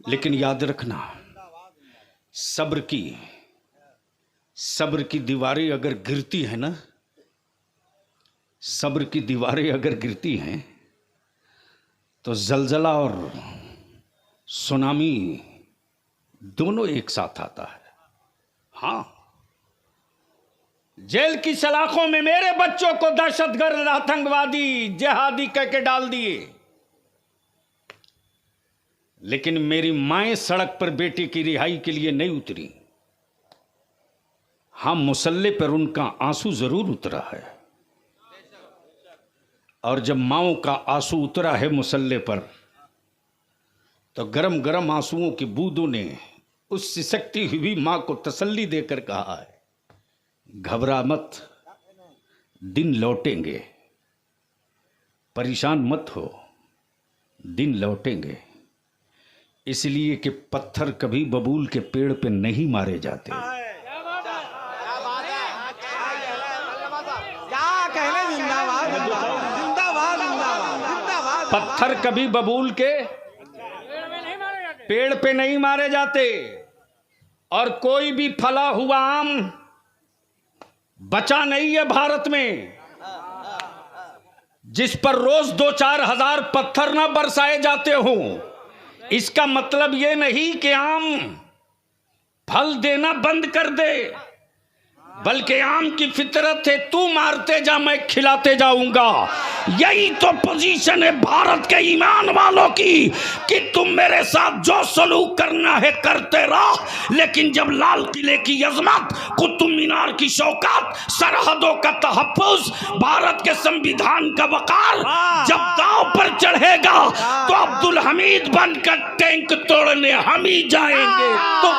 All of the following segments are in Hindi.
लेकिन याद रखना, सब्र की दीवारें अगर गिरती है ना, सब्र की दीवारें अगर गिरती हैं तो जलजला और सुनामी दोनों एक साथ आता है। हाँ, जेल की सलाखों में मेरे बच्चों को दहशतगर्द, आतंकवादी, जिहादी कह के डाल दिए, लेकिन मेरी माएं सड़क पर बेटे की रिहाई के लिए नहीं उतरी। हाँ, मुसल्ले पर उनका आंसू जरूर उतरा है, और जब माओं का आंसू उतरा है मुसल्ले पर, तो गरम गरम आंसुओं की बूंदों ने उस सिसकती हुई मां को तसल्ली देकर कहा है, घबरा मत, दिन लौटेंगे, परेशान मत हो, दिन लौटेंगे। इसलिए कि पत्थर कभी बबूल के पेड़ पे नहीं मारे जाते। पत्थर कभी बबूल के पेड़ पे नहीं मारे जाते, और कोई भी फला हुआ आम बचा नहीं है भारत में जिस पर रोज 2-4 हजार पत्थर ना बरसाए जाते हो। इसका मतलब ये नहीं कि आम फल देना बंद कर दे, बल्कि आम की फितरत है, तू मारते जा मैं खिलाते जाऊंगा। यही तो पोजीशन है भारत के ईमान वालों की कि तुम मेरे साथ जो सलूक करना है करते रहो, लेकिन जब लाल किले की अजमत, कुतुब मीनार की शौकत, सरहदों का तहफ्फुज, भारत के संविधान का वकार जब दांव पर चढ़ेगा तो अब्दुल हमीद बनकर टैंक तोड़ने हम ही जाएंगे। तो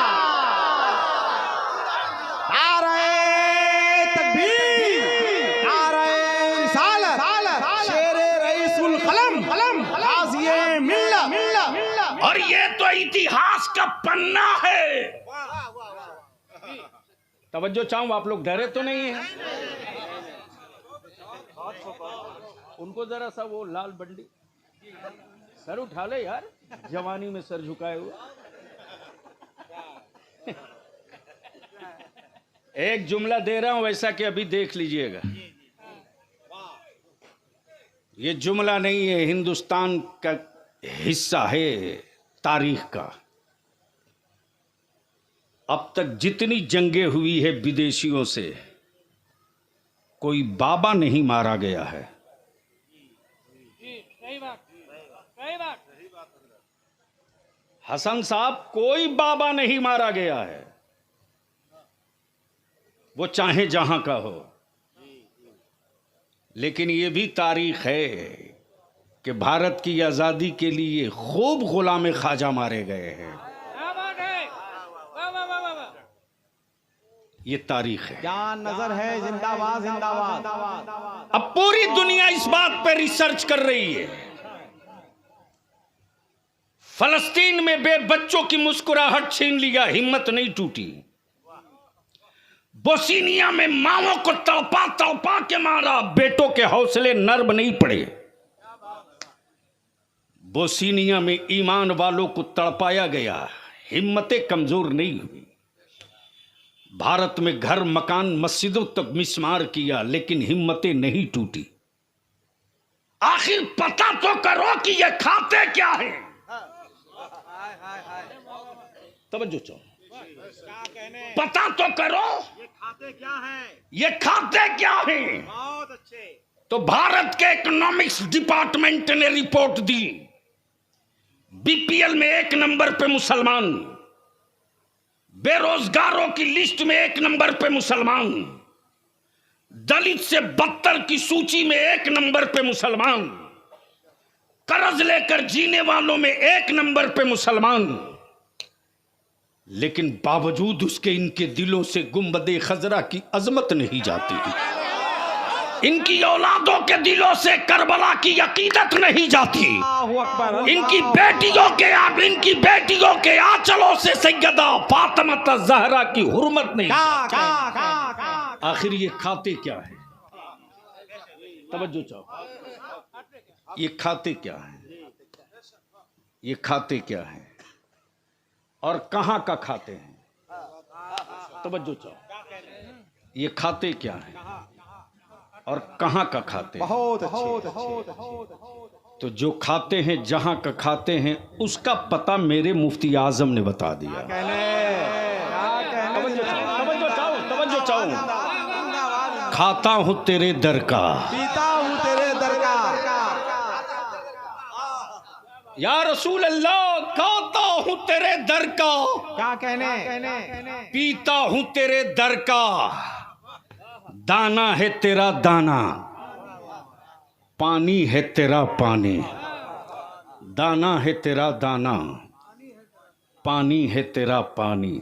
और ये तो इतिहास का पन्ना है। तवज्जो चाहूं, आप लोग डरे तो नहीं हैं? उनको जरा सा वो लाल बंडी सर उठा ले यार, जवानी में सर झुकाए हुए। एक जुमला दे रहा हूं वैसा कि अभी देख लीजिएगा। ये जुमला नहीं है, हिंदुस्तान का हिस्सा है तारीख का। अब तक जितनी जंगें हुई है विदेशियों से, कोई बाबा नहीं मारा गया है। हसन साहब, कोई बाबा नहीं मारा गया है, वो चाहे जहां का हो। लेकिन ये भी तारीख है कि भारत की आजादी के लिए खूब गुलाम ख्वाजा मारे गए हैं। ये तारीख है, क्या नजर है, जिंदाबाद जिंदाबाद। अब पूरी दुनिया इस बात पर रिसर्च कर रही है। फलस्तीन में बच्चों की मुस्कुराहट छीन लिया, हिम्मत नहीं टूटी। बोस्निया में माओं को तड़पा तड़पा के मारा, बेटों के हौसले नर्म नहीं पड़े। बोस्निया में ईमान वालों को तड़पाया गया, हिम्मतें कमजोर नहीं हुई। भारत में घर मकान मस्जिदों तक मिस्मार किया, लेकिन हिम्मतें नहीं टूटी। आखिर पता तो करो कि ये खाते क्या है। तवज्जो चाहो, पता तो करो ये खाते क्या है, ये खाते क्या है। बहुत अच्छे। तो भारत के इकोनॉमिक्स डिपार्टमेंट ने रिपोर्ट दी, बीपीएल में 1 नंबर पे मुसलमान, बेरोजगारों की लिस्ट में 1 नंबर पे मुसलमान, दलित से बदतर की सूची में 1 नंबर पे मुसलमान, कर्ज लेकर जीने वालों में 1 नंबर पे मुसलमान। लेकिन बावजूद उसके इनके दिलों से गुंबदे खजरा की अजमत नहीं जाती, इनकी औलादों के दिलों से करबला की अकीदत नहीं जाती, इनकी बेटियों के आंचलों से सैयदा फातिमा ज़हरा की हुर्मत नहीं जाती। आखिर ये खाते क्या है? तवज्जो चाहो, ये खाते क्या है? ये खाते क्या है? और कहां का खाते हैं? तवज्जो चाहो, ये खाते क्या हैं और कहां का खाते हैं? बहुत अच्छे। तो जो खाते हैं, जहां का खाते हैं, उसका पता मेरे मुफ्ती आजम ने बता दिया। तवज्जो चाहो। खाता हूं तेरे दर का, पीता हूँ तेरे दर का। या रसूल अल्लाह, खाता हूं तेरे दर का, क्या कहने? पीता हूं तेरे दर का, दाना है तेरा दाना, पानी है तेरा पानी, दाना है तेरा दाना, पानी है तेरा पानी।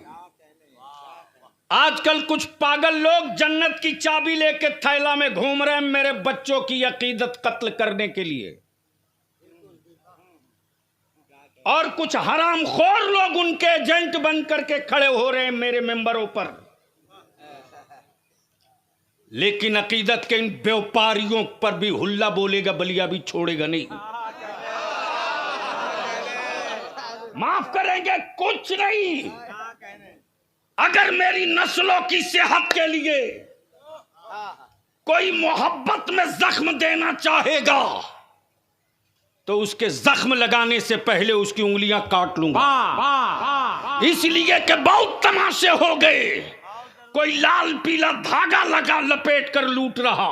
आजकल कुछ पागल लोग जन्नत की चाबी लेके थैला में घूम रहे हैं मेरे बच्चों की अकीदत कत्ल करने के लिए, और कुछ हरामखोर लोग उनके एजेंट बन करके खड़े हो रहे हैं मेरे मेंबरों पर। लेकिन अकीदत के इन व्यापारियों पर भी हुल्ला बोलेगा, बलिया भी छोड़ेगा नहीं। माफ करेंगे, कुछ नहीं। अगर मेरी नस्लों की सेहत के लिए कोई मोहब्बत में जख्म देना चाहेगा तो उसके जख्म लगाने से पहले उसकी उंगलियां काट लूंगा। इसलिए कि बहुत तमाशे हो गए। कोई लाल पीला धागा लगा लपेट कर लूट रहा,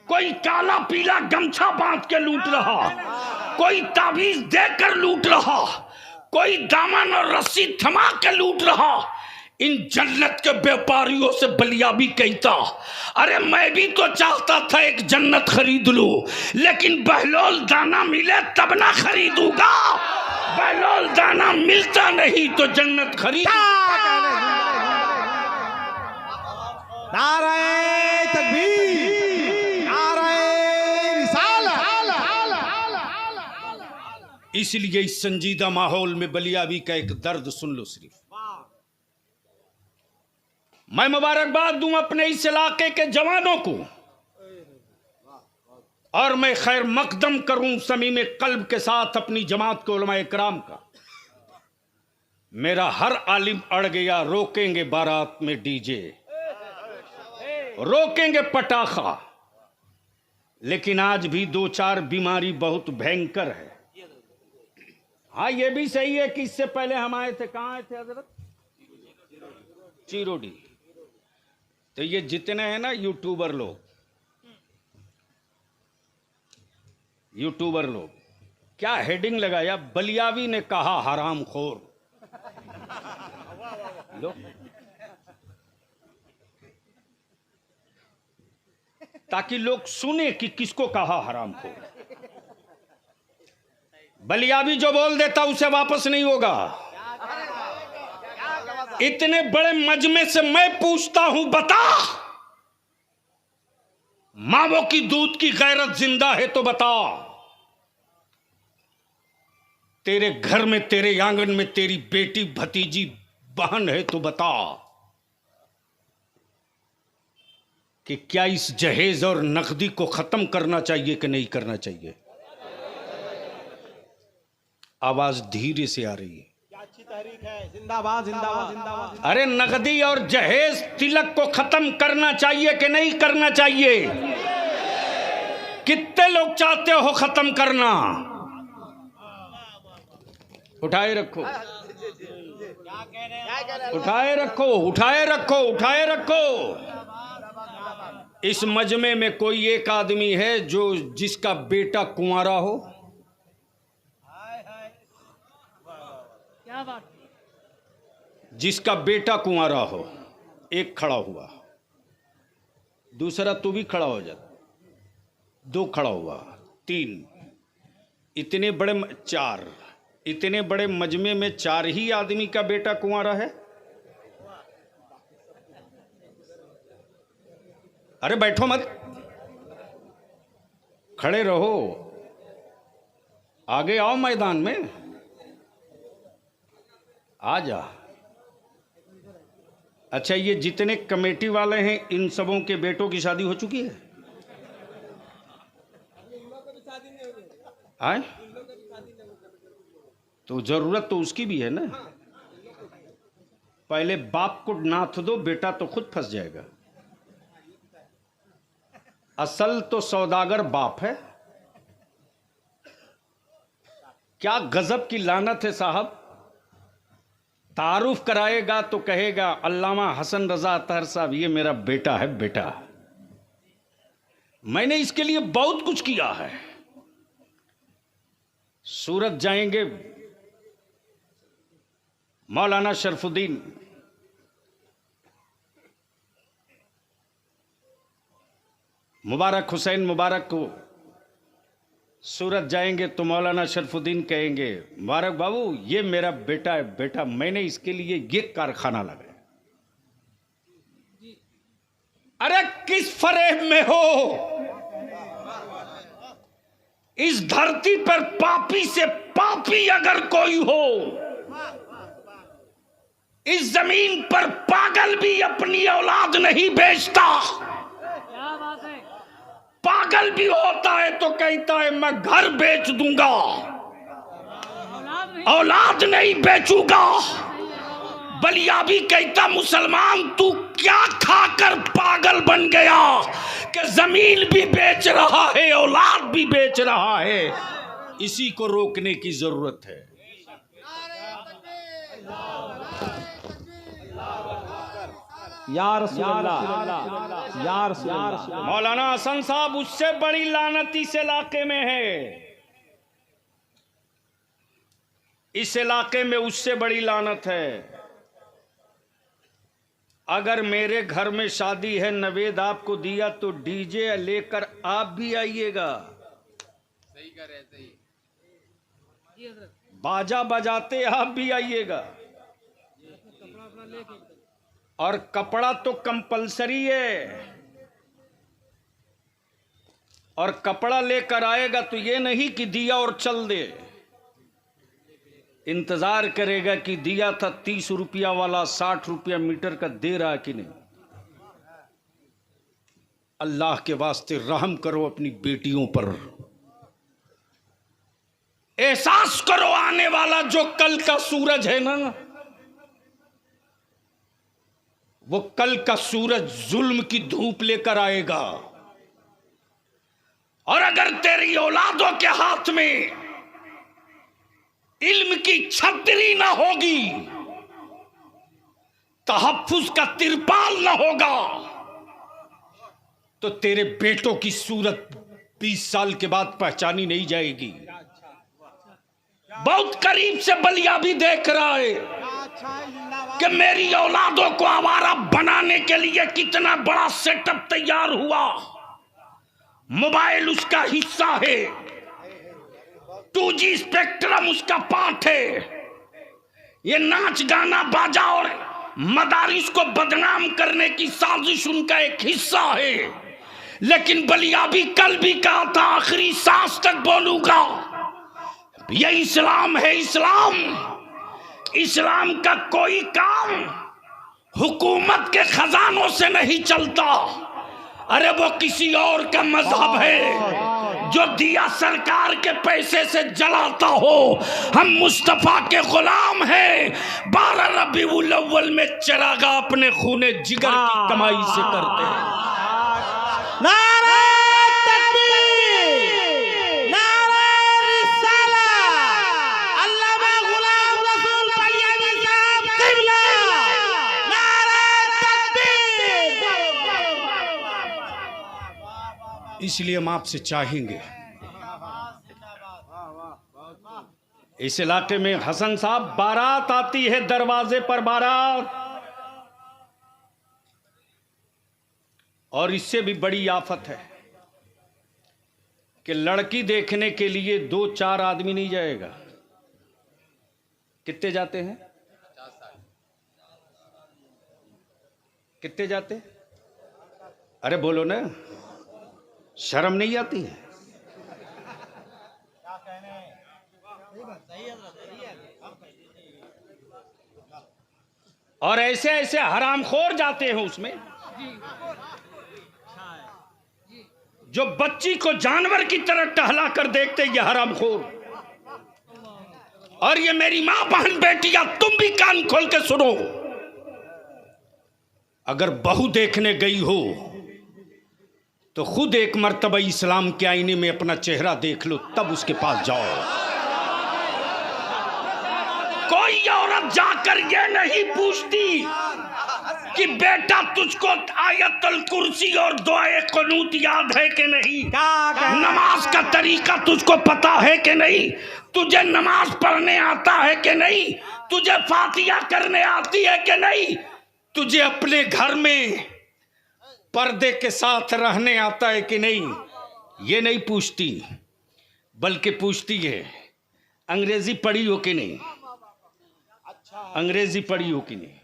कोई काला पीला गमछा बांध के लूट रहा, कोई ताबीज देकर लूट रहा, कोई दामन और रस्सी थमा के लूट रहा। इन जन्नत के व्यापारियों से बलिया भी कहता, अरे मैं भी तो चाहता था एक जन्नत खरीद लूं, लेकिन बहलोल दाना मिले तब ना खरीदूंगा। बहलोल दाना मिलता नहीं तो जन्नत खरीद। नारे तकबीर, नारे रिसालत। इसलिए इस संजीदा माहौल में बलियावी का एक दर्द सुन लो सिर्फ। मैं मुबारकबाद दूं अपने इस इलाके के जवानों को, और मैं खैर मकदम करूं समीम कल्ब के साथ अपनी जमात के उलमा इकराम का। मेरा हर आलिम अड़ गया, रोकेंगे बारात में डीजे, रोकेंगे पटाखा, लेकिन आज भी दो चार बीमारी बहुत भयंकर है। हाँ, ये भी सही है कि इससे पहले हम आए थे, कहाँ आए थे हजरत? चिरोडी। तो ये जितने हैं ना यूट्यूबर लोग, क्या हेडिंग लगाया, बलियावी ने कहा हरामखोर। लो, ताकि लोग सुने कि किसको कहा हरामखोर। बलियावी जो बोल देता उसे वापस नहीं होगा। इतने बड़े मजमे से मैं पूछता हूं, बता, मावों की दूध की गैरत जिंदा है तो बता। तेरे घर में, तेरे आंगन में तेरी बेटी, भतीजी, बहन है तो बता कि क्या इस जहेज और नकदी को खत्म करना चाहिए कि नहीं करना चाहिए? आवाज धीरे से आ रही है। अच्छी तहरीक है, जिंदाबाद जिंदाबाद जिंदाबाद। अरे नकदी और जहेज तिलक को खत्म करना चाहिए कि नहीं करना चाहिए? कितने लोग चाहते हो खत्म करना? उठाए रखो, उठाए रखो, उठाए रखो, उठाए रखो। इस मजमे में कोई एक आदमी है जिसका बेटा कुंवारा हो? जिसका बेटा कुंवारा हो, एक खड़ा हुआ, दूसरा तू भी खड़ा हो जा, दो खड़ा हुआ, तीन, इतने बड़े चार, इतने बड़े मजमे में चार ही आदमी का बेटा कुंवारा है। अरे बैठो मत, खड़े रहो, आगे आओ, मैदान में आ जा। अच्छा, ये जितने कमेटी वाले हैं इन सबों के बेटों की शादी हो चुकी है? आए तो जरूरत तो उसकी भी है ना। पहले बाप को नाथ दो, बेटा तो खुद फंस जाएगा। असल तो सौदागर बाप है। क्या गजब की लानत है साहब। तारुफ कराएगा तो कहेगा अल्लामा हसन रजा अतहर साहब ये मेरा बेटा है, बेटा मैंने इसके लिए बहुत कुछ किया है। सूरत जाएंगे, मौलाना शरफुद्दीन मुबारक हुसैन मुबारक को सूरत जाएंगे तो मौलाना शरफुद्दीन कहेंगे मुबारक बाबू ये मेरा बेटा है, बेटा मैंने इसके लिए ये कारखाना लगाया। अरे किस फरेब में हो। इस धरती पर पापी से पापी अगर कोई हो, इस जमीन पर पागल भी अपनी औलाद नहीं बेचता। पागल भी होता है तो कहता है मैं घर बेच दूंगा, औलाद नहीं बेचूंगा। बलिया भी कहता मुसलमान तू क्या खाकर पागल बन गया कि जमीन भी बेच रहा है, औलाद भी बेच रहा है। इसी को रोकने की जरूरत है। मौलाना हसन साहब उससे बड़ी लानत इस इलाके में है। इस इलाके में उससे बड़ी लानत है। अगर मेरे घर में शादी है, नवेद आपको दिया तो डीजे लेकर आप भी आइएगा। सही कर रहे, सही बाजा बजाते आप भी आइएगा। और कपड़ा तो कंपलसरी है। और कपड़ा लेकर आएगा तो ये नहीं कि दिया और चल दे, इंतजार करेगा कि दिया था 30 रुपया वाला 60 रुपया मीटर का दे रहा कि नहीं। अल्लाह के वास्ते रहम करो अपनी बेटियों पर। एहसास करो आने वाला जो कल का सूरज है ना, वो कल का सूरज जुल्म की धूप लेकर आएगा। और अगर तेरी औलादों के हाथ में इल्म की छतरी ना होगी, तहफ्फुज का तिरपाल ना होगा, तो तेरे बेटों की सूरत 20 साल के बाद पहचानी नहीं जाएगी। बहुत करीब से बलिया भी देख रहा है कि मेरी औलादों को आवारा बनाने के लिए कितना बड़ा सेटअप तैयार हुआ। मोबाइल उसका हिस्सा है, 2G स्पेक्ट्रम उसका पार्ट है। ये नाच गाना बाजा और मदारिस को बदनाम करने की साजिश उनका एक हिस्सा है। लेकिन बलिया भी कल भी कहा था आखिरी सांस तक बोलूंगा, ये इस्लाम है। इस्लाम का कोई काम हुकूमत के खजानों से नहीं चलता। अरे वो किसी और का मजहब है जो दिया सरकार के पैसे से जलाता हो। हम मुस्तफा के गुलाम हैं। 12 रबीउल अव्वल में चरागा अपने खूने जिगर की कमाई से करते हैं। इसलिए हम आपसे चाहेंगे, इस इलाके में हसन साहब बारात आती है, दरवाजे पर बारात, और इससे भी बड़ी आफत है कि लड़की देखने के लिए 2-4 आदमी नहीं जाएगा। कितने जाते हैं? कितने जाते? अरे बोलो ना, शर्म नहीं आती है? और ऐसे ऐसे हरामखोर जाते हैं उसमें जो बच्ची को जानवर की तरह टहला कर देखते। ये हरामखोर। और ये मेरी मां बहन बेटियां, तुम भी कान खोल के सुनो, अगर बहू देखने गई हो तो खुद एक मर्तबा इस्लाम के आईने में अपना चेहरा देख लो, तब उसके पास जाओ। कोई औरत जाकर ये नहीं पूछती कि बेटा तुझको आयतुल कुर्सी और दुआए कुनूत याद है कि नहीं, नमाज का तरीका तुझको पता है कि नहीं, तुझे नमाज पढ़ने आता है कि नहीं, तुझे फातिहा करने आती है कि नहीं, तुझे अपने घर में पर्दे के साथ रहने आता है कि नहीं। ये नहीं पूछती, बल्कि पूछती है अंग्रेजी पढ़ी हो कि नहीं, अंग्रेजी पढ़ी हो कि नहीं,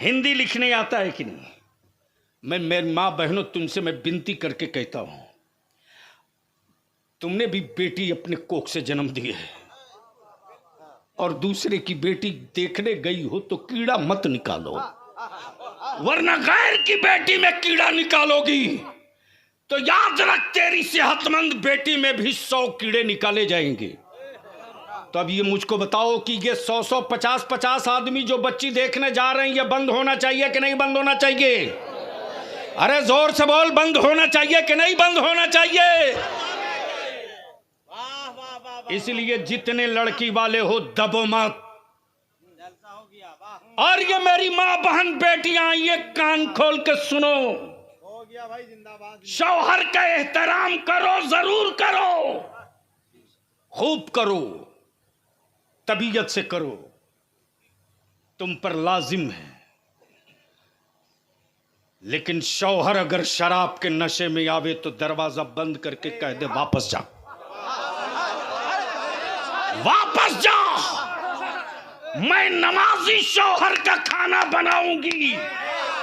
हिंदी लिखने आता है कि नहीं। मैं मेरी माँ बहनों तुमसे मैं विनती करके कहता हूं, तुमने भी बेटी अपने कोख से जन्म दी है और दूसरे की बेटी देखने गई हो तो कीड़ा मत निकालो, वरना गैर की बेटी में कीड़ा निकालोगी तो याद रख तेरी सेहतमंद बेटी में भी 100 कीड़े निकाले जाएंगे। तो अब ये मुझको बताओ कि ये 100 50 आदमी जो बच्ची देखने जा रहे हैं, ये बंद होना चाहिए कि नहीं बंद होना चाहिए? अरे जोर से बोल, बंद होना चाहिए कि नहीं बंद होना चाहिए? इसलिए जितने लड़की वाले हो दबो मत। और ये मेरी माँ बहन बेटियां, ये कान खोल के सुनो, शौहर का एहतराम करो, जरूर करो, खूब करो, तबीयत से करो, तुम पर लाजिम है। लेकिन शौहर अगर शराब के नशे में आवे तो दरवाजा बंद करके कह दे वापस जा, वापस जा, मैं नमाजी शौहर का खाना बनाऊंगी,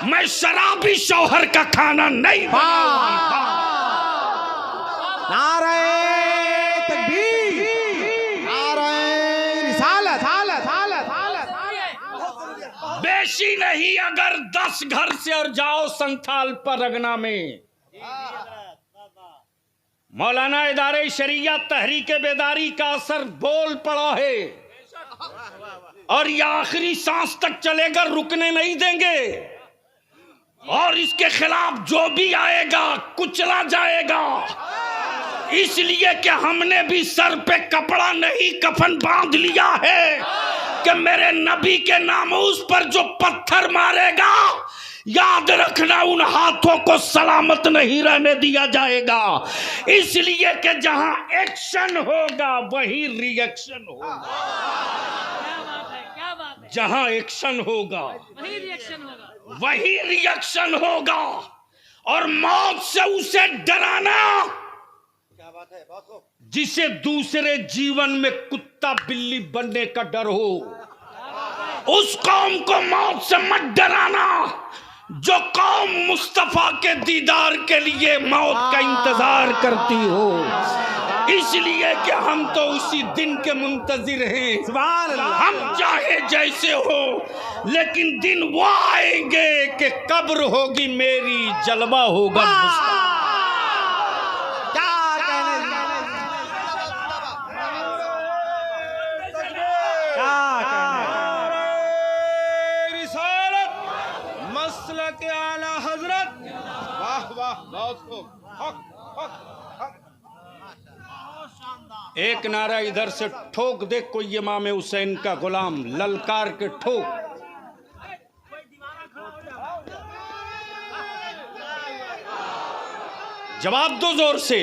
मैं शराबी शौहर का खाना नहीं बनाऊंगी। नारे तकबीर, नारे रिसालत, बेशी नहीं, अगर 10 घर से और जाओ संथाल परगना में, मौलाना इदारे शरिया तहरीक बेदारी का असर बोल पड़ा है और ये आखिरी सांस तक चलेगा, रुकने नहीं देंगे और इसके खिलाफ जो भी आएगा कुचला जाएगा। इसलिए कि हमने भी सर पे कपड़ा नहीं कफन बांध लिया है कि मेरे नबी के नामूस पर जो पत्थर मारेगा, याद रखना उन हाथों को सलामत नहीं रहने दिया जाएगा। इसलिए कि जहां एक्शन होगा वहीं रिएक्शन होगा, जहां एक्शन होगा वही रिएक्शन होगा। और मौत से उसे डराना जिसे दूसरे जीवन में कुत्ता बिल्ली बनने का डर हो, उस कौम को मौत से मत डराना जो कौम मुस्तफा के दीदार के लिए मौत का इंतजार करती हो। इसलिए कि हम तो उसी दिन के मुंतजिर हैं। हम चाहे जैसे हो, लेकिन दिन वो आएंगे कि कब्र होगी मेरी, जलवा होगा मुस्तफा। मसलक आला हजरत, वाह वाह, बहुत खूब, हक हक हक। एक नारा इधर से ठोक दे कोई इमाम हुसैन का गुलाम, ललकार के ठोक। जवाब दो जोर से।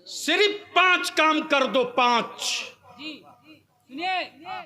सिर्फ 5 काम कर दो, 5।